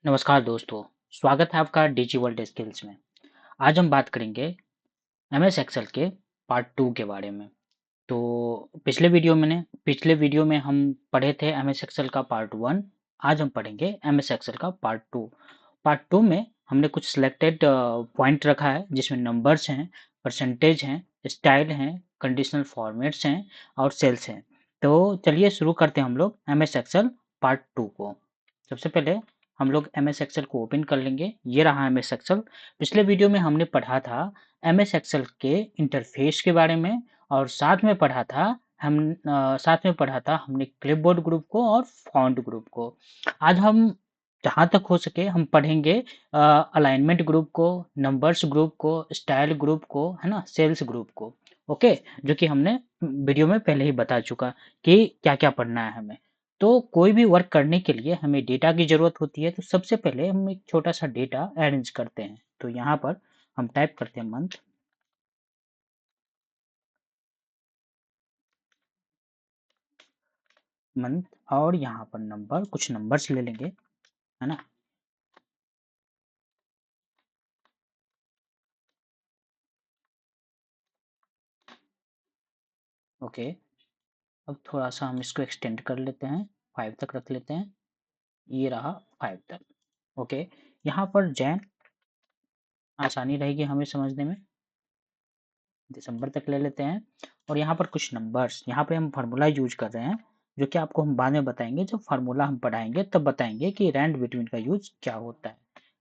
नमस्कार दोस्तों, स्वागत है आपका डिजी वर्ल्ड स्किल्स में। आज हम बात करेंगे एमएस एक्सेल के पार्ट 2 के बारे में। तो पिछले वीडियो में हम पढ़े थे एमएस एक्सेल का पार्ट 1। आज हम पढ़ेंगे एमएस एक्सेल का पार्ट 2। पार्ट 2 में हमने कुछ सिलेक्टेड पॉइंट रखा है जिसमें नंबर्स हैं, परसेंटेज हैं, स्टाइल हैं, कंडीशनल फॉर्मेट्स हैं और सेल्स हैं। तो चलिए शुरू करते हैं हम लोग एमएस एक्सेल पार्ट 2 को। सबसे पहले हम लोग एमएस एक्सेल को ओपन कर लेंगे। ये रहा एमएस एक्सेल। पिछले वीडियो में हमने पढ़ा था एमएस एक्सेल के इंटरफेस के बारे में और साथ में पढ़ा था हमने क्लिपबोर्ड ग्रुप को और फॉन्ट ग्रुप को। आज हम जहाँ तक हो सके हम पढ़ेंगे अलाइनमेंट ग्रुप को, नंबर्स ग्रुप को, स्टाइल ग्रुप को, है ना, सेल्स ग्रुप को। ओके, जो कि हमने वीडियो में पहले ही बता चुका कि क्या क्या पढ़ना है हमें। तो कोई भी वर्क करने के लिए हमें डेटा की ज़रूरत होती है, तो सबसे पहले हम एक छोटा सा डेटा अरेंज करते हैं। तो यहाँ पर हम टाइप करते हैं मंथ और यहाँ पर नंबर, कुछ नंबर्स ले लेंगे, है ना। ओके, अब थोड़ा सा हम इसको एक्सटेंड कर लेते हैं, 5 तक रख लेते हैं। ये रहा 5 तक। ओके, यहाँ पर जैन आसानी रहेगी हमें समझने में, दिसंबर तक ले लेते हैं। और यहाँ पर कुछ नंबर्स, यहाँ पे हम फार्मूला यूज कर रहे हैं, जो कि आपको हम बाद में बताएंगे। जब फार्मूला हम पढ़ाएंगे तब बताएंगे कि रैंड बिटवीन का यूज क्या होता है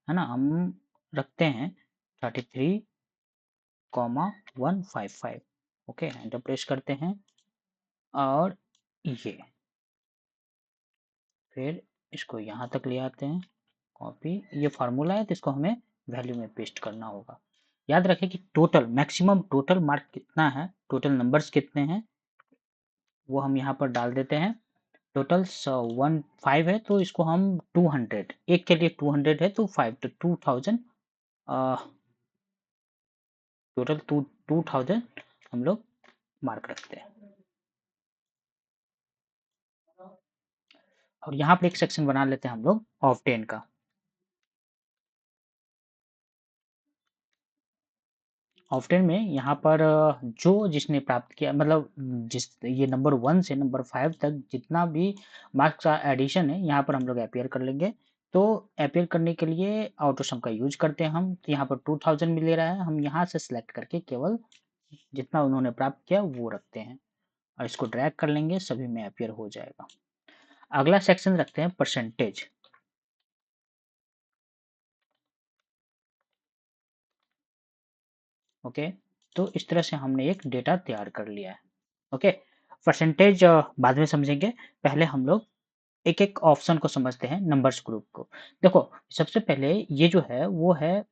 ना। हम रखते हैं 33,155। ओके, एंटर प्रेस करते हैं और ये फिर इसको यहाँ तक ले आते हैं, कॉपी। ये फार्मूला है तो इसको हमें वैल्यू में पेस्ट करना होगा। याद रखें कि टोटल मैक्सिमम टोटल मार्क कितना है, टोटल नंबर्स कितने हैं, वो हम यहाँ पर डाल देते हैं। टोटल 15 है तो इसको हम 200, एक के लिए 200 है तो 5 तो 2000, टोटल 2000 हम लोग मार्क रखते हैं। और यहाँ पर एक सेक्शन बना लेते हैं हम लोग ऑफ 10 का। ऑफ 10 में यहाँ पर जो जिसने प्राप्त किया, मतलब जिस ये नंबर 1 से नंबर 5 तक जितना भी मार्क्स का एडिशन है, यहाँ पर हम लोग अपेयर कर लेंगे। तो अपेयर करने के लिए ऑटो सम का यूज करते हैं हम। तो यहाँ पर 2000 मिल ले रहा है, हम यहाँ से सिलेक्ट करके केवल जितना उन्होंने प्राप्त किया वो रखते हैं और इसको ड्रैग कर लेंगे, सभी में अपेयर हो जाएगा। अगला सेक्शन रखते हैं परसेंटेज। ओके, तो इस तरह से हमने एक डेटा तैयार कर लिया है। ओके, परसेंटेज बाद में समझेंगे, पहले हम लोग एक एक ऑप्शन को समझते हैं, नंबर्स ग्रुप को। देखो, सबसे पहले ये जो है वो है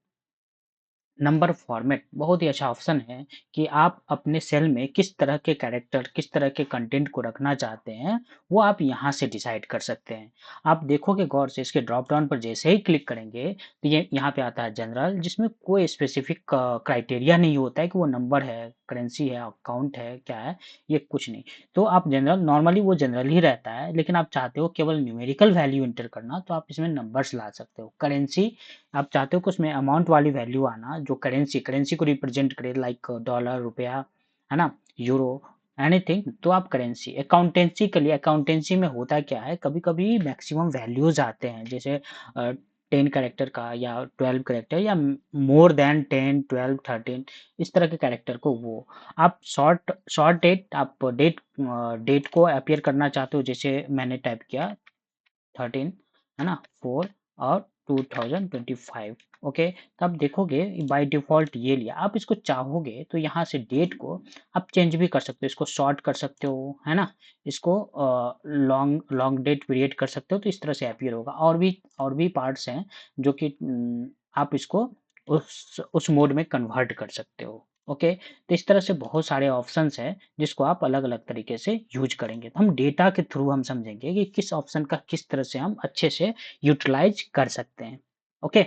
नंबर फॉर्मेट। बहुत ही अच्छा ऑप्शन है कि आप अपने सेल में किस तरह के कैरेक्टर, किस तरह के कंटेंट को रखना चाहते हैं, वो आप यहाँ से डिसाइड कर सकते हैं। आप देखोगे गौर से, इसके ड्रॉप डाउन पर जैसे ही क्लिक करेंगे तो ये यहाँ पे आता है जनरल, जिसमें कोई स्पेसिफिक क्राइटेरिया नहीं होता है कि वो नंबर है, करेंसी है, अकाउंट है, क्या है, ये कुछ नहीं। तो आप जनरल, नॉर्मली वो जनरल ही रहता है, लेकिन आप चाहते हो केवल न्यूमेरिकल वैल्यू एंटर करना, तो आप इसमें नंबर्स ला सकते हो। करेंसी, आप चाहते हो कि उसमें अमाउंट वाली वैल्यू आना जो करेंसी करेंसी को रिप्रेजेंट करे, लाइक डॉलर, रुपया, है ना, यूरो, एनीथिंग, तो आप करेंसी। अकाउंटेंसी के लिए, अकाउंटेंसी में होता क्या है, कभी कभी मैक्सिमम वैल्यूज आते हैं, जैसे 10 कैरेक्टर का या 12 कैरेक्टर या मोर देन 10, 12, 13, इस तरह के कैरेक्टर को वो आप शॉर्ट शॉर्ट डेट, आप डेट को अपियर करना चाहते हो, जैसे मैंने टाइप किया 13, है ना, 4 और 2025। ओके, तो आप देखोगे बाय डिफ़ॉल्ट ये लिया। आप इसको चाहोगे तो यहाँ से डेट को आप चेंज भी कर सकते हो, इसको शॉर्ट कर सकते हो, है ना, इसको लॉन्ग लॉन्ग डेट पीरियड कर सकते हो, तो इस तरह से अपीयर होगा। और भी पार्ट्स हैं जो कि आप इसको उस मोड में कन्वर्ट कर सकते हो। ओके, तो इस तरह से बहुत सारे ऑप्शंस हैं जिसको आप अलग-अलग तरीके से यूज़ करेंगे। तो हम डेटा के थ्रू हम समझेंगे कि किस ऑप्शन का किस तरह से हम अच्छे से यूटिलाइज़ कर सकते हैं। ओके,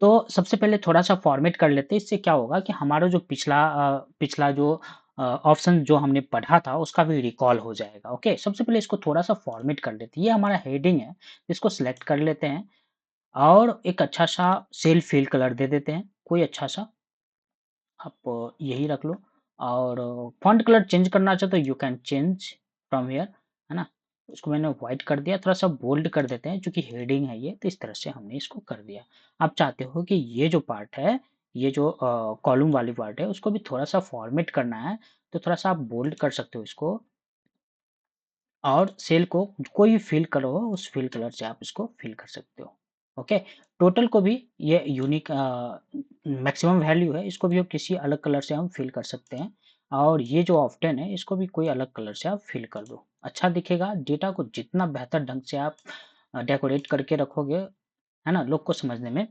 तो सबसे पहले थोड़ा-सा फॉर्मेट कर लेते हैं, इससे क्या होगा कि हमारा जो पिछला जो ऑप्शन जो हमने पढ़ा था उसका भी रिकॉल हो जाएगा। ओके, सबसे पहले इसको थोड़ा-सा फॉर्मेट कर लेते हैं। ये हमारा हेडिंग है, इसको सिलेक्ट कर लेते हैं और एक अच्छा-सा सेल फिल कलर दे देते हैं, कोई अच्छा-सा। आप यही रख लो और फ़ॉन्ट कलर चेंज करना चाहो तो you can change from here, है ना? इसको मैंने व्हाइट कर दिया, थोड़ा-सा बोल्ड कर देते हैं चूँकि हेडिंग है ये, तो इस तरह से हमने इसको कर दिया। आप चाहते हो कि ये जो पार्ट है, ये जो कॉलम वाली पार्ट है, उसको भी थोड़ा-सा फ़ॉर्मेट करना है, तो थोड़ा-सा आप बोल्ड कर सकते हो इसको और सेल को कोई भी फ़िल कलर हो, उस फ़िल कलर से आप इसको फ़िल कर सकते हो। ओके? टोटल को भी ये यूनिक मैक्सिमम वैल्यू है, इसको भी आप किसी अलग कलर से हम फ़िल कर सकते हैं और ये जो ऑफ्टन है, इसको भी कोई अलग कलर से आप फ़िल कर दो। अच्छा दिखेगा, डेटा को जितना बेहतर ढंग से आप डेकोरेट करके रखोगे, है ना? लोग को समझने में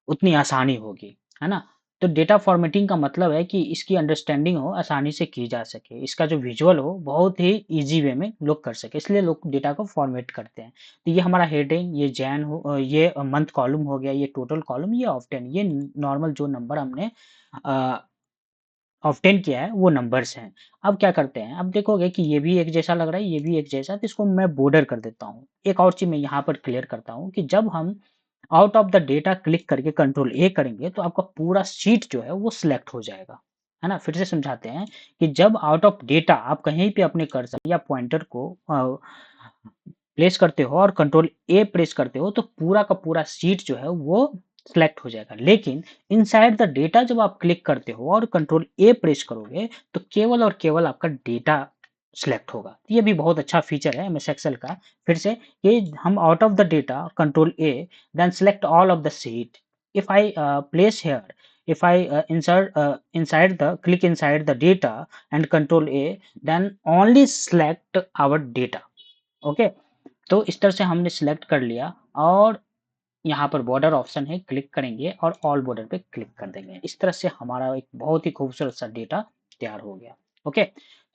उतनी आसानी होगी, है ना? तो डेटा फ़ॉर्मेटिंग का मतलब है कि इसकी अंडरस्टैंडिंग हो, आसानी से की जा सके। इसका जो विज़ुअल हो, बहुत ही ईज़ी वे में लोग कर सकें, इसलिए लोग डेटा को फ़ॉर्मेट करते हैं। तो ये हमारा हेडिंग, ये ये मंथ कॉलम हो गया, ये टोटल कॉलम, ये ऑफ़टन, ये नॉर्मल जो नंबर हमने अ, ऑब्टेन किया है वो नंबर्स हैं। अब क्या करते हैं, अब देखोगे कि ये भी एक जैसा लग रहा है, ये भी एक जैसा, तो इसको मैं बॉर्डर कर देता हूँ। एक और चीज़ मैं यहाँ पर क्लियर करता हूँ कि जब हम out of the data click करके कंट्रोल ए करेंगे तो आपका पूरा शीट जो है वो सिलेक्ट हो जाएगा। है ना? फिर से समझाते हैं कि जब आउट ऑफ डेटा आप कहीं पे अपने कर्सर या पॉइंटर को प्लेस करते हो और कंट्रोल ए प्रेस करते हो तो पूरा का पूरा शीट जो है वो सिलेक्ट हो जाएगा। लेकिन इनसाइड द डेटा जब आप क्लिक करते हो और कंट्रोल ए प्रेस करोगे तो केवल और केवल आपका डेटा सिलेक्ट होगा। ये भी बहुत अच्छा फीचर है एमएस एक्सेल का। फिर से ये हम out of the data control A then select all of the sheet. If I place here, if I inside the click inside the data and control A, then only select our data. Okay, तो इस तरह से हमने select कर लिया और यहाँ पर बॉर्डर ऑप्शन है, क्लिक करेंगे और ऑल बॉर्डर पे क्लिक कर देंगे। इस तरह से हमारा एक बहुत ही खूबसूरत सा डेटा तैयार हो गया। ओके,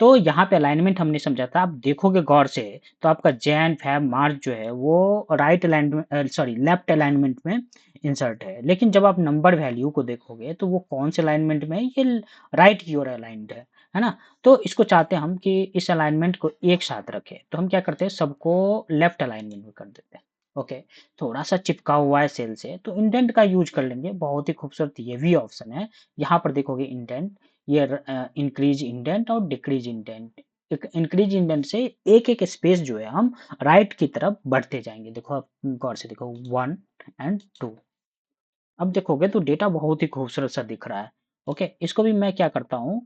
तो यहाँ पे अलाइनमेंट हमने समझा था। आप देखोगे गौर से तो आपका जैन, फेब, मार्च जो है वो right alignment sorry left alignment में इंसर्ट है। लेकिन जब आप नंबर वैल्यू को देखोगे तो वो कौन से अलाइनमेंट में है? ये राइट की ओर अलाइन्ड है ना? तो इसको चाहते हैं हम कि इस अलाइनमेंट को एक साथ रखें। तो हम क्या करते हैं, सबको लेफ्ट अलाइनमेंट में कर देते हैं। ओके, थोड़ा-सा चिपका हुआ है सेल से, तो इंडेंट का यूज़ कर लेंगे, बहुत ही खूबसूरत ये भी ऑप्शन है। यहाँ पर देखोगे इंडेंट, ये इंक्रीज़ इंडेंट और डिक्रीज़ इंडेंट। एक इंक्रीज़ इंडेंट से एक-एक स्पेस जो है हम राइट की तरफ बढ़ते जाएँगे। देखो आप गौर से देखो 1 एंड 2। अब देखोगे तो डेटा बहुत ही खूबसूरत सा दिख रहा है। ओके, इसको भी मैं क्या करता हूँ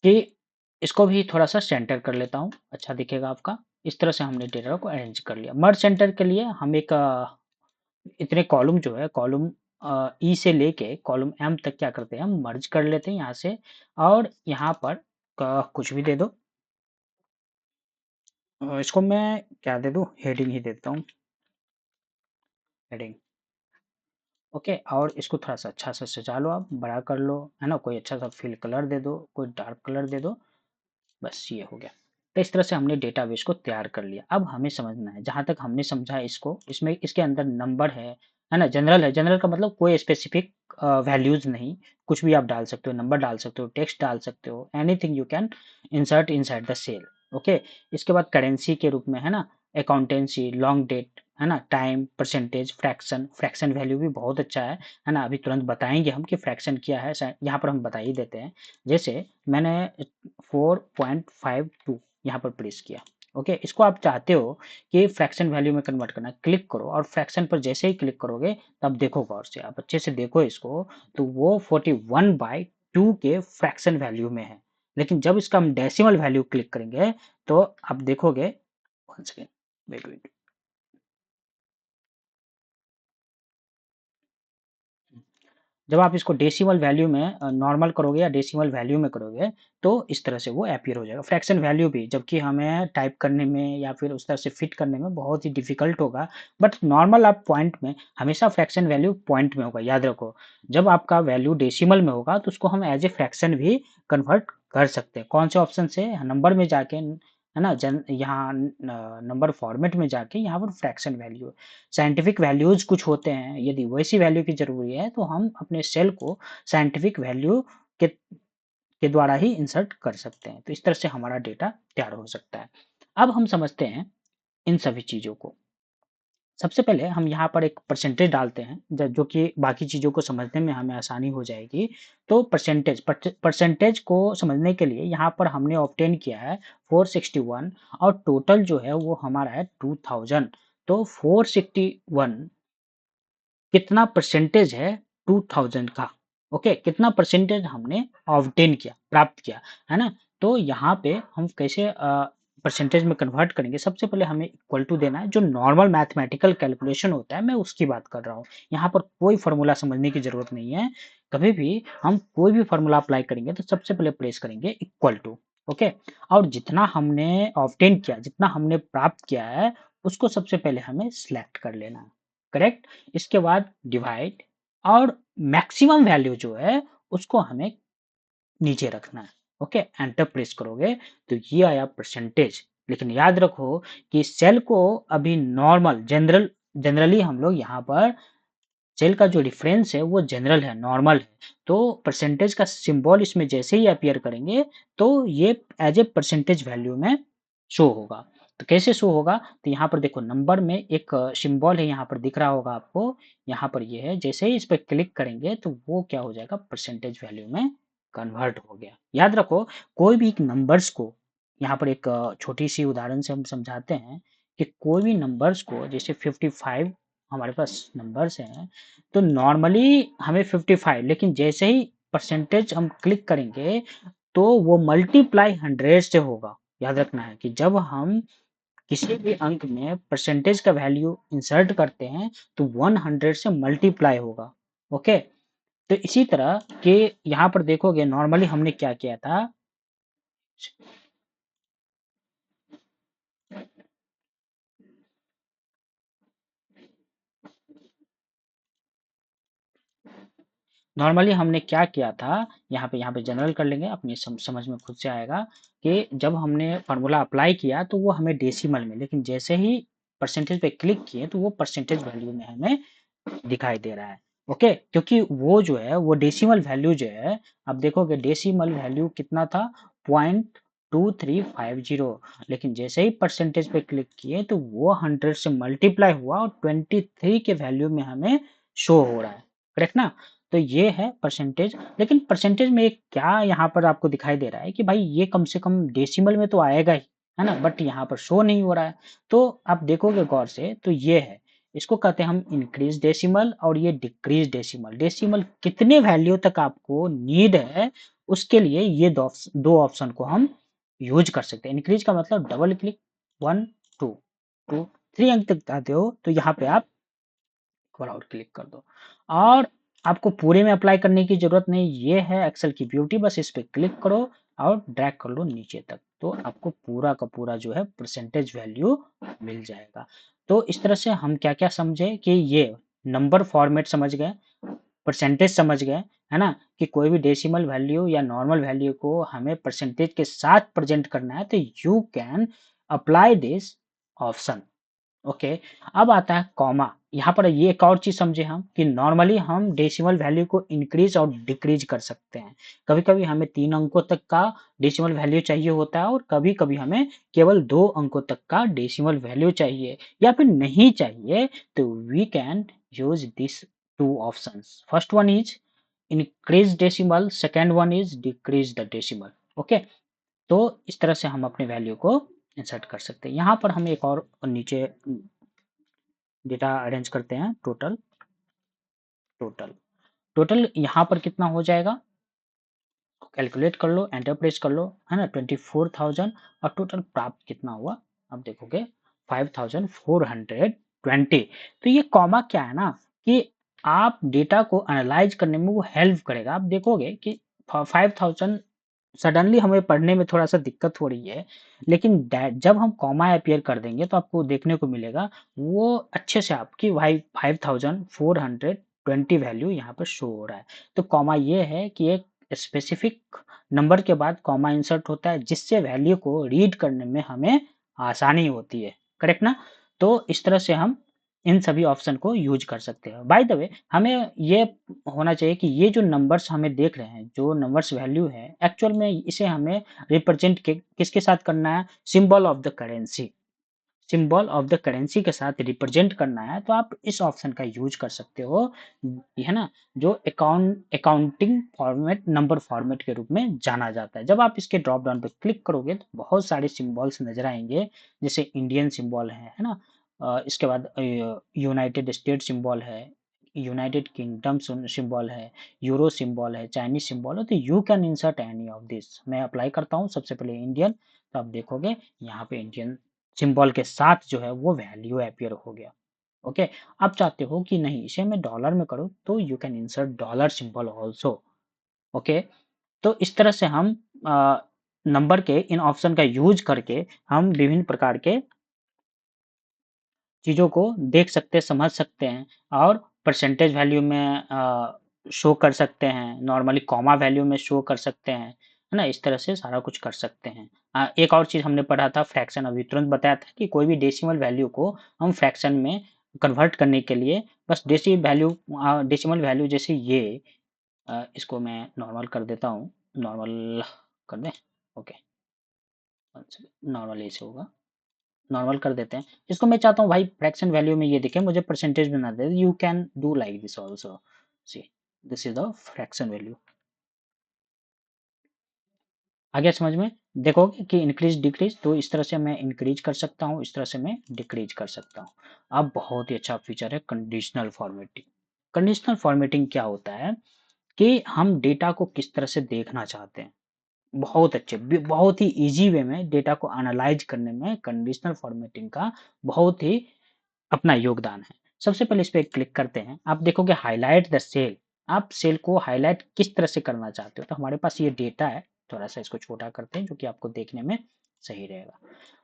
कि इसको भी थोड़ा-सा सेंटर कर लेता हूँ, अच्छा दिखेगा आपका। इस तरह से हमने डेटा को अरेंज कर लिया। मर्ज सेंटर के लिए हम एक इतने कॉलम जो है कॉलम ई से लेके कॉलम एम तक क्या करते हैं हम मर्ज कर लेते हैं यहाँ से और यहाँ पर कुछ भी दे दो। इसको मैं क्या दे दूँ, हेडिंग ही देता हूँ, हेडिंग। ओके, और इसको थोड़ा-सा अच्छा से सजा लो, आप बड़ा कर लो, है ना? कोई अच्छा सा फिल कलर दे दो, कोई डार्क कलर दे दो, बस ये हो गया। तो इस तरह से हमने डेटाबेस को तैयार कर लिया। अब हमें समझना है, जहाँ तक हमने समझा इसको, इसमें इसके अंदर नंबर है ना? जनरल है, जनरल का मतलब कोई स्पेसिफिक वैल्यूज़ नहीं, कुछ भी आप डाल सकते हो, नंबर डाल सकते हो, टेक्स्ट डाल सकते हो, anything you can insert inside the cell. Okay, इसके बाद करेंसी के रूप में है ना, अकाउंटेंसी, लॉन्ग डेट, है ना? Time, percentage, fraction, fraction value भी बहुत अच्छा है ना? अभी तुरंत बताएँगे हम कि फ्रैक्शन क्या है, यहाँ पर हम बता ही देते हैं। जैसे मैंने 4.52 यहाँ पर प्लेस किया। ओके, इसको आप चाहते हो कि फ्रैक्शन वैल्यू में कन्वर्ट करना है, क्लिक करो और फ्रैक्शन पर जैसे ही क्लिक करोगे तब देखो गौर से, आप अच्छे से देखो इसको, तो वो 41/2 के फ्रैक्शन वैल्यू में है। लेकिन जब इसका हम डेसिमल वैल्यू क्लिक करेंगे तो आप देखोगे, 1 सेकंड, वेट, वेट। जब आप इसको डेसिमल वैल्यू में नॉर्मल करोगे या डेसिमल वैल्यू में करोगे, तो इस तरह से वो अपीयर हो जाएगा। फ्रैक्शन वैल्यू भी, जबकि हमें टाइप करने में या फिर उस तरह से फिट करने में बहुत ही डिफ़िकल्ट होगा, बट नॉर्मल आप पॉइंट में हमेशा फ्रैक्शन वैल्यू पॉइंट में होगा, याद रखो। जब आपका वैल्यू डेसिमल में होगा, तो उसको हम एज़ ए फ्रैक्शन भी कन्वर्ट कर सकते हैं। कौन से ऑप्शन से? नंबर में जाके, है ना? यहाँ नंबर फॉर्मेट में जाके यहाँ पर फ्रैक्शन वैल्यू, साइंटिफिक वैल्यूज़ कुछ होते हैं, यदि वैसी वैल्यू की ज़रूरी है, तो हम अपने सेल को साइंटिफिक वैल्यू के के द्वारा ही इंसर्ट कर सकते हैं। तो इस तरह से हमारा डेटा तैयार हो सकता है। अब हम समझते हैं इन सभी चीज़ों को। सबसे पहले हम यहाँ पर एक परसेंटेज डालते हैं जो कि बाकी चीज़ों को समझने में हमें आसानी हो जाएगी। तो परसेंटेज को समझने के लिए यहाँ पर हमने ऑब्टेन किया है 461 और टोटल जो है वो हमारा है 2000। तो 461 कितना परसेंटेज है 2000 का, ओके, कितना परसेंटेज हमने ऑब्टेन किया, प्राप्त किया, है ना? तो यहाँ पे हम कैसे परसेंटेज में कन्वर्ट करेंगे, सबसे पहले हमें इक्वल टू देना है। जो नॉर्मल मैथमेटिकल कैलकुलेशन होता है मैं उसकी बात कर रहा हूँ। यहाँ पर कोई फॉर्मूला समझने की जरूरत नहीं है। कभी भी हम कोई भी फॉर्मूला अप्लाई करेंगे तो सबसे पहले प्रेस करेंगे इक्वल टू, ओके। और जितना हमने ऑब्टेन किया, जितना हमने प्राप्त किया है, उसको सबसे पहले हमें सिलेक्ट कर लेना है, करेक्ट। इसके बाद डिवाइड और मैक्सिमम वैल्यू जो है उसको हमें नीचे रखना है, ओके। एंटर प्रेस करोगे तो ये आया परसेंटेज। लेकिन याद रखो कि सेल को अभी नॉर्मल जनरली हम लोग यहाँ पर सेल का जो रेफरेंस है वो जनरल है, नॉर्मल है। तो परसेंटेज का सिंबल इसमें जैसे ही अपीयर करेंगे तो ये एज ए परसेंटेज वैल्यू में शो होगा। तो कैसे शो होगा, तो यहाँ पर देखो नंबर में एक सिंबल है, यहाँ पर दिख रहा होगा आपको। यहाँ पर ये है, जैसे ही इस पर क्लिक करेंगे तो वो क्या हो जाएगा, परसेंटेज वैल्यू में कन्वर्ट हो गया। याद रखो कोई भी नंबर्स को, यहाँ पर एक छोटी सी उदाहरण से हम समझाते हैं कि कोई भी नंबर्स को, जैसे 55 हमारे पास नंबर्स हैं, तो नॉर्मली हमें 55, लेकिन जैसे ही परसेंटेज हम क्लिक करेंगे तो वो मल्टीप्लाई 100 से होगा। याद रखना है कि जब हम किसी भी अंक में परसेंटेज का वैल्यू इंसर्ट करते हैं तो 100 से मल्टीप्लाई होगा, ओके। तो इसी तरह के यहाँ पर देखोगे नॉर्मली हमने क्या किया था, नॉर्मली हमने क्या किया था, यहाँ पे जनरल कर लेंगे, अपनी समझ में खुद से आएगा कि जब हमने फार्मूला अप्लाई किया तो वो हमें डेसिमल में, लेकिन जैसे ही परसेंटेज पे क्लिक किए तो वो परसेंटेज वैल्यू में हमें दिखाई दे रहा है, ओके। क्योंकि वो जो है वो डेसिमल वैल्यू जो है, अब देखोगे डेसिमल वैल्यू कितना था, 0.2350, लेकिन जैसे ही परसेंटेज पे क्लिक किए तो वो 100 से मल्टीप्लाई हुआ और 23 के वैल्यू में हमें शो हो रहा है, करेक्ट ना? तो ये है परसेंटेज। लेकिन परसेंटेज में एक क्या यहाँ पर आपको दिखाई दे रहा है कि भाई ये कम से कम डेसिमल में तो आएगा ही, है ना, बट यहाँ पर शो नहीं हो रहा है। तो आप देखोगे गौर से तो ये है, इसको कहते हैं हम इंक्रीज डेसिमल और ये डिक्रीज डेसिमल। डेसिमल कितने वैल्यू तक आपको नीड है उसके लिए ये दो ऑप्शन को हम यूज कर सकते हैं। इंक्रीज का मतलब डबल क्लिक, 1 2 2 3 अंक तक आते हो तो यहाँ पे आप एक बार और क्लिक कर दो। और आपको पूरे में अप्लाई करने की जरूरत नहीं, ये है एक्सेल की ब्यूटी, बस इस पे क्लिक करो और ड्रैग कर लो नीचे तक, तो आपको पूरा का पूरा जो है परसेंटेज वैल्यू मिल जाएगा। तो इस तरह से हम क्या क्या समझे कि ये नंबर फॉर्मेट समझ गए, परसेंटेज समझ गए, है ना, कि कोई भी डेसिमल वैल्यू या नॉर्मल वैल्यू को हमें परसेंटेज के साथ प्रेजेंट करना है तो you can apply this option, okay. अब आता है कॉमा। यहाँ पर ये एक और चीज समझे हम कि नॉर्मली हम डेसिमल वैल्यू को इंक्रीज और डिक्रीज कर सकते हैं। कभी कभी हमें 3 अंकों तक का डेसिमल वैल्यू चाहिए होता है और कभी कभी हमें केवल 2 अंकों तक का डेसिमल वैल्यू चाहिए या फिर नहीं चाहिए। तो we can use this two options. First one is increase decimal, second one is decrease the decimal, okay. तो इस तरह से हम अपने वैल्यू को इंसर्ट कर सकते हैं। यहाँ पर हम एक और नीचे डेटा अरेंज करते हैं, टोटल टोटल टोटल यहाँ पर कितना हो जाएगा, कैलकुलेट कर लो, एंटर प्रेस कर लो, है ना, 24,000। और टोटल प्राप्त कितना हुआ, अब देखोगे 5,420। तो ये कॉमा क्या है ना कि आप डेटा को एनालाइज करने में वो हेल्प करेगा। आप देखोगे कि 5,000 सडनली हमें पढ़ने में थोड़ा सा दिक्कत हो रही है, लेकिन जब हम कॉमा अपीयर कर देंगे तो आपको देखने को मिलेगा वो अच्छे से आपकी 5,420 वैल्यू यहाँ पर शो हो रहा है। तो कॉमा ये है कि एक स्पेसिफिक नंबर के बाद कॉमा इंसर्ट होता है जिससे वैल्यू को रीड करने में हमें आसानी होती है, करेक्ट ना? तो इस तरह से हम इन सभी ऑप्शन को यूज कर सकते हो। बाय द वे हमें ये होना चाहिए कि ये जो नंबर्स हमें देख रहे हैं, जो नंबर्स वैल्यू है, एक्चुअल में इसे हमें रिप्रेजेंट किसके साथ करना है? Symbol of the currency. Symbol of the currency के साथ रिप्रेजेंट करना है तो आप इस ऑप्शन का यूज कर सकते हो, है ना? जो अकाउंटिंग फॉर्मेट, नंबर फॉर्मेट के रूप में जाना जाता है। जब आप इसके ड्रॉप डाउन पे क्लिक करोगे तो बहुत सारे सिंबल्स नजर आएंगे, जैसे इंडियन सिंबल है ना? इसके बाद यूनाइटेड स्टेट सिंबल है, यूनाइटेड किंगडम सिंबल है, यूरो सिंबल है, चाइनीज सिंबल है। तो you can insert any of this. मैं अप्लाई करता हूँ सबसे पहले इंडियन, तो आप देखोगे यहाँ पे इंडियन सिंबल के साथ जो है वो वैल्यू अपीयर हो गया। ओके, आप चाहते हो कि नहीं इसे मैं डॉलर में करूँ, तो you can insert dollar symbol also. Okay, तो इस तरह से हम नंबर के इन ऑप्शन का यूज करके हम विभिन्न प्रकार के चीज़ों को देख सकते, समझ सकते हैं, और परसेंटेज वैल्यू में शो कर सकते हैं, नॉर्मली कॉमा वैल्यू में शो कर सकते हैं, है ना? इस तरह से सारा कुछ कर सकते हैं। एक और चीज़ हमने पढ़ा था फ्रैक्शन, अभी तुरंत बताया था कि कोई भी डेसिमल वैल्यू को हम फ्रैक्शन में कन्वर्ट करने के लिए बस डेसिमल वैल्यू जैसे ये, इसको मैं नॉर्मल कर देता हूँ, नॉर्मल कर दें? ओके, नॉर्मल ऐसे होगा, नॉर्मल कर देते हैं। इसको मैं चाहता हूँ भाई फ्रैक्शन वैल्यू में ये दिखे, मुझे परसेंटेज में ना दे। You can do like this also. See, this is the fraction value. आ गया समझ में? देखोगे कि इंक्रीज डिक्रीज, तो इस तरह से मैं इंक्रीज कर सकता हूँ, इस तरह से मैं डिक्रीज कर सकता हूँ। अब बहुत ही अच्छा फीचर है कंडीशनल फॉर्मेटिंग। कंडीशनल फॉर्मेटिंग क्या होता है कि हम डेटा को किस तरह से देखना चाहते हैं, बहुत अच्छे बहुत ही इजी वे में डेटा को एनालाइज करने में कंडीशनल फॉर्मेटिंग का बहुत ही अपना योगदान है। सबसे पहले इस पे क्लिक करते हैं, आप देखोगे हाइलाइट द सेल। आप सेल को हाइलाइट किस तरह से करना चाहते हो, तो हमारे पास ये डेटा है, थोड़ा सा इसको छोटा करते हैं जो कि आपको देखने में सही रहेगा।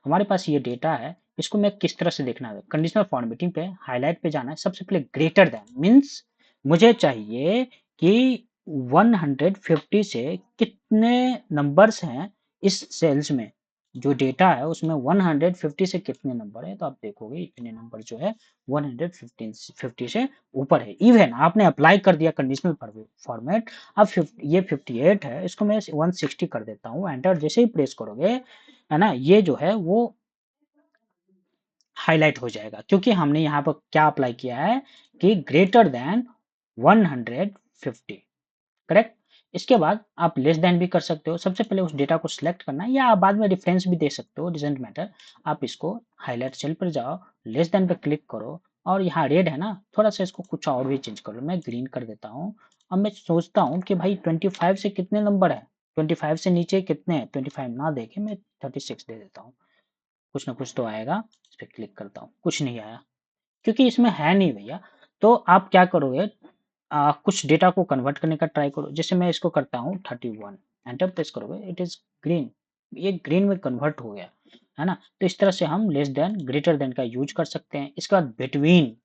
हमारे पास ये डेटा है, इसको मैं किस तरह से देखना है? कंडीशनल फॉर्मेटिंग पे हाइलाइट पे जाना है। सबसे पहले ग्रेटर देन मीन्स मुझे चाहिए कि 150 से कितने नंबर्स हैं इस सेल्स में, जो डेटा है उसमें 150 से कितने नंबर है, तो आप देखोगे इतने नंबर जो है 150 से ऊपर है। इवन आपने अप्लाई कर दिया कंडीशनल फॉर्मेट, अब ये 58 है, इसको मैं 160 कर देता हूँ, एंटर जैसे ही प्रेस करोगे, है ना, ये जो है वो हाईलाइट हो जाएगा, क्योंकि हमने यहाँ पर क्या अप्लाई किया है कि ग्रेटर देन 150। करेक्ट? इसके बाद आप लेस देन भी कर सकते हो। सबसे पहले उस डेटा को सिलेक्ट करना है, या आप बाद में रेफरेंस भी दे सकते हो, डजेंट मैटर। आप इसको हाईलाइट सेल पर जाओ, लेस देन पे क्लिक करो, और यहाँ रेड है ना, थोड़ा सा इसको कुछ और भी चेंज कर लो, मैं ग्रीन कर देता हूँ। अब मैं सोचता हूँ कि भाई 25 से कितने नंबर है, 25 से नीचे कितने हैं, 25 ना देखे मैं 36 दे देता हूँ, कुछ ना कुछ तो आएगा। इस पर क्लिक करता हूँ, कुछ नहीं आया, क्योंकि इसमें है नहीं भैया। तो आप क्या करोगे, कुछ डेटा को कन्वर्ट करने का ट्राई करो। जैसे मैं इसको करता हूँ 31, एंटर प्रेस करोगे, इट इज ग्रीन, ये ग्रीन में कन्वर्ट हो गया, है ना? तो इस तरह से हम लेस देन ग्रेटर देन का यूज कर सकते हैं। इसके बाद बिटवीन,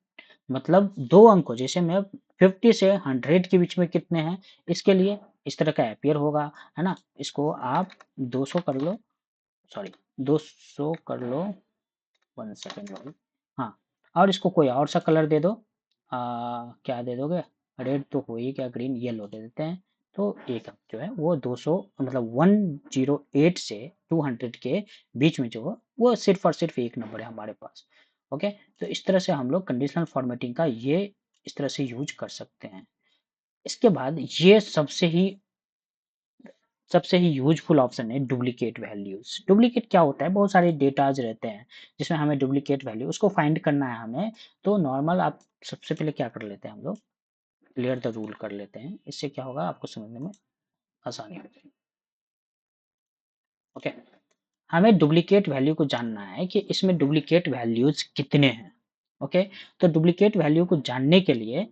मतलब दो अंकों, जैसे मैं 50 से 100 के बीच में कितने हैं, इसके लिए इस तरह का अपीयर होगा, है ना? इसको आप 200 कर लो, सॉरी 200 कर लो, 1 सेकेंड भाई। हाँ, और इसको कोई और सा कलर दे दो। क्या दे दोगे? रेड तो हो ही, क्या ग्रीन, येलो दे देते हैं। तो एक जो है वो 200, मतलब 108 से 200 के बीच में जो है वो सिर्फ और सिर्फ एक नंबर है हमारे पास। ओके, तो इस तरह से हम लोग कंडीशनल फॉर्मेटिंग का ये इस तरह से यूज कर सकते हैं। इसके बाद ये सबसे ही यूजफुल ऑप्शन है डुप्लीकेट वैल्यूज। डुप्लीकेट क्या होता है, बहुत सारे डेटाज रहते हैं जिसमें हमें डुप्लीकेट वैल्यू उसको फाइंड करना है हमें। तो नॉर्मल आप सबसे पहले क्या कर लेते हैं, हम लोग क्लियर द रूल कर लेते हैं, इससे क्या होगा आपको समझने में आसानी हो जाएगी। ओके, हमें डुप्लीकेट वैल्यू को जानना है कि इसमें डुप्लीकेट वैल्यूज कितने हैं। ओके, तो डुप्लीकेट वैल्यू को जानने के लिए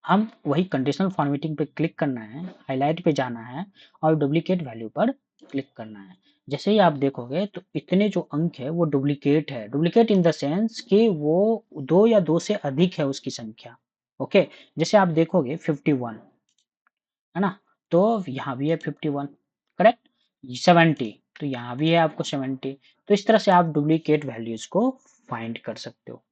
हम वही कंडीशनल फॉर्मेटिंग पे क्लिक करना है, हाइलाइट पे जाना है, और डुप्लीकेट वैल्यू पर क्लिक करना है। जैसे ही आप देखोगे तो इतने जो अंक है वो डुप्लीकेट है, डुप्लीकेट इन द सेंस कि वो दो या दो से अधिक है उसकी संख्या। ओके, जैसे आप देखोगे 51, है ना? तो यहाँ भी है 51, करेक्ट? 70, तो यहाँ भी है आपको 70। तो इस तरह से आप डुप्लीकेट वैल्यूज को फाइंड कर सकते हो।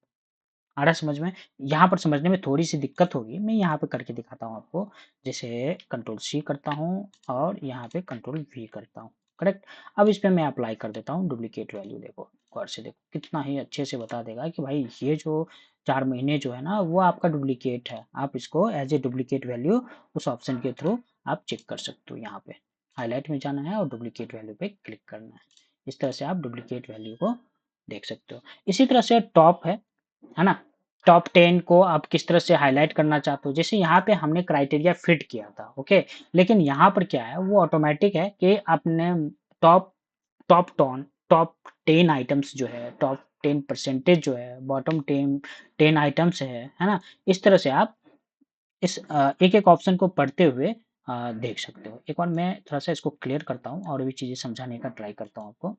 आ रहा है समझ में? यहाँ पर समझने में थोड़ी-सी दिक्कत होगी, मैं यहाँ पे करके दिखाता हूँ आपको। जैसे कंट्रोल C करता हूँ और यहाँ पे कंट्रोल V करता हूँ, करेक्ट? अब इस पे मैं अप्लाई कर देता हूँ डुप्लीकेट वैल्यू, देखो, गौर से देखो, कितना ही अच्छे से बता देगा कि भाई ये जो 4 महीने जो है ना, वो आपका डुप्लीकेट है। आप इसको एज़ ए डुप्लीकेट वैल्यू उस ऑप्शन के थ्रू आप चेक कर सकते हो। यहाँ पे हाइलाइट में जाना है और डुप्लीकेट वैल्यू पे क्लिक करना है। इस तरह से आप डुप्लीकेट वैल्यू को देख सकते हो। इसी तरह से टॉप है ना? टॉप 10 को आप किस तरह से हाइलाइट करना चाहते हो, जैसे यहाँ पे हमने क्राइटेरिया फिट किया था, ओके? लेकिन यहाँ पर क्या है, वो ऑटोमैटिक है कि आपने टॉप टॉप टॉन टॉप 10 आइटम्स जो है, टॉप 10 परसेंटेज जो है, बॉटम 10 आइटम्स है ना? इस तरह से आप इस एक-एक ऑप्शन को पढ़ते हुए देख सकते हो। एक बार मैं थोड़ा-सा इसको क्लियर करता हूँ और भी चीज़ें समझाने का ट्राई करता हूँ आपको।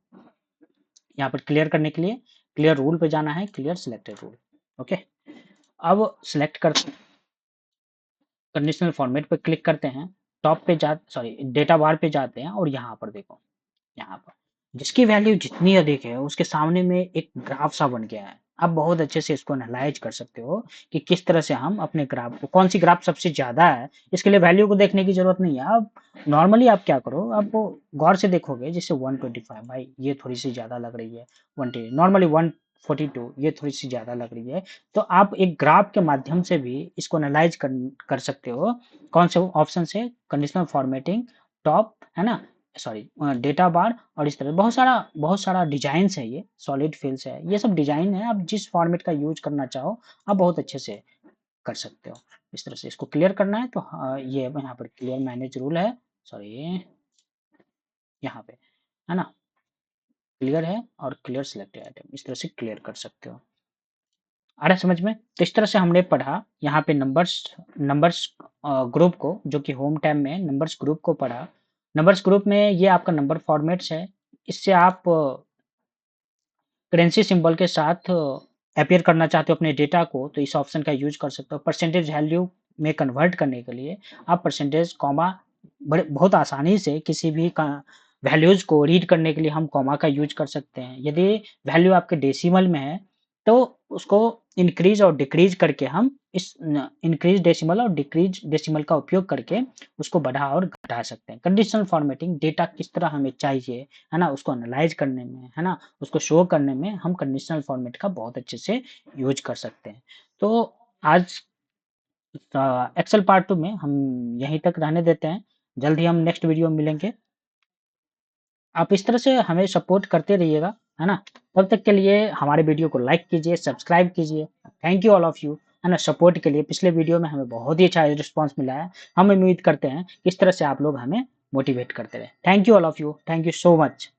यहाँ पर क्लियर करने के लिए क्लियर रूल पे जाना है, क्लियर सिलेक्टेड रूल, ओके? अब सिलेक्ट कर कंडीशनल फॉर्मेट पे क्लिक करते हैं, टॉप पे जा सॉरी डेटा बार पे जाते हैं और यहाँ पर देखो, यहाँ पर जिसकी वैल्यू जितनी अधिक है उसके सामने में एक ग्राफ सा बन गया है। आप बहुत अच्छे से इसको एनालाइज कर सकते हो कि किस तरह से हम अपने ग्राफ को, कौन सी ग्राफ सबसे ज़्यादा है, इसके लिए वैल्यू को देखने की ज़रूरत नहीं है। अब नॉर्मली आप क्या करो, आप वो गौर से देखोगे, जैसे 125 भाई ये थोड़ी-सी ज़्यादा लग रही है, 1 नॉर्मली 142 ये थोड़ी-सी ज़्यादा लग रही है। तो आप एक ग्राफ के माध्यम से भी इसको एनालाइज कर सकते हो। कौन से ऑप्शन से? कंडीशनल फॉर्मेटिंग, टॉप, है ना? सॉरी डेटा बार और इस तरह बहुत सारा डिज़ाइन्स है ये, सॉलिड फिल्स है, ये सब डिज़ाइन है, आप जिस फॉर्मेट का यूज़ करना चाहो, आप बहुत अच्छे से कर सकते हो। इस तरह से इसको क्लियर करना है तो ये यहाँ पर क्लियर मैनेज रूल है, सॉरी यहाँ पे, है ना? क्लियर है और क्लियर सिलेक्टेड आइटम, इस तरह से क्लियर कर सकते हो। आ रहा है समझ में? तो इस तरह से हमने पढ़ा यहाँ पे नंबर्स नंबर्स ग्रुप को, जो कि होम टैब में नंबर्स ग्रुप को पढ़ा। नंबर्स ग्रुप में ये आपका नंबर फॉर्मेट्स है। इससे आप करेंसी सिंबल के साथ अपीयर करना चाहते हो अपने डेटा को, तो इस ऑप्शन का यूज़ कर सकते हो। परसेंटेज वैल्यू में कन्वर्ट करने के लिए आप परसेंटेज, कॉमा, बड़े बहुत आसानी से किसी भी का वैल्यूज़ को रीड करने के लिए हम कॉमा का यूज़ कर सकते हैं। यदि वैल्यू आपके डेसिमल में है, तो उसको इंक्रीज़ और डिक्रीज़ करके हम इस इंक्रीज़ डेसिमल और डिक्रीज़ डेसिमल का उपयोग करके उसको बढ़ा और घटा सकते हैं। कंडीशनल फॉर्मेटिंग, डेटा किस तरह हमें चाहिए, है ना? उसको एनालाइज़ करने में, है ना? उसको शो करने में हम कंडीशनल फॉर्मेट का बहुत अच्छे से यूज़ कर सकते हैं। तो आज एक्सेल पार्ट 2 में हम यहीं तक रहने देते हैं। जल्द ही हम नेक्स्ट वीडियो में मिलेंगे। आप इस तरह से हमें सपोर्ट करते रहिएगा, है ना? तब तक के लिए हमारे वीडियो को लाइक कीजिए, सब्सक्राइब कीजिए। Thank you all of you, है ना? सपोर्ट के लिए पिछले वीडियो में हमें बहुत ही अच्छा रिस्पॉन्स मिला है। हम उम्मीद करते हैं कि इस तरह से आप लोग हमें मोटिवेट करते रहें। Thank you all of you. Thank you so much.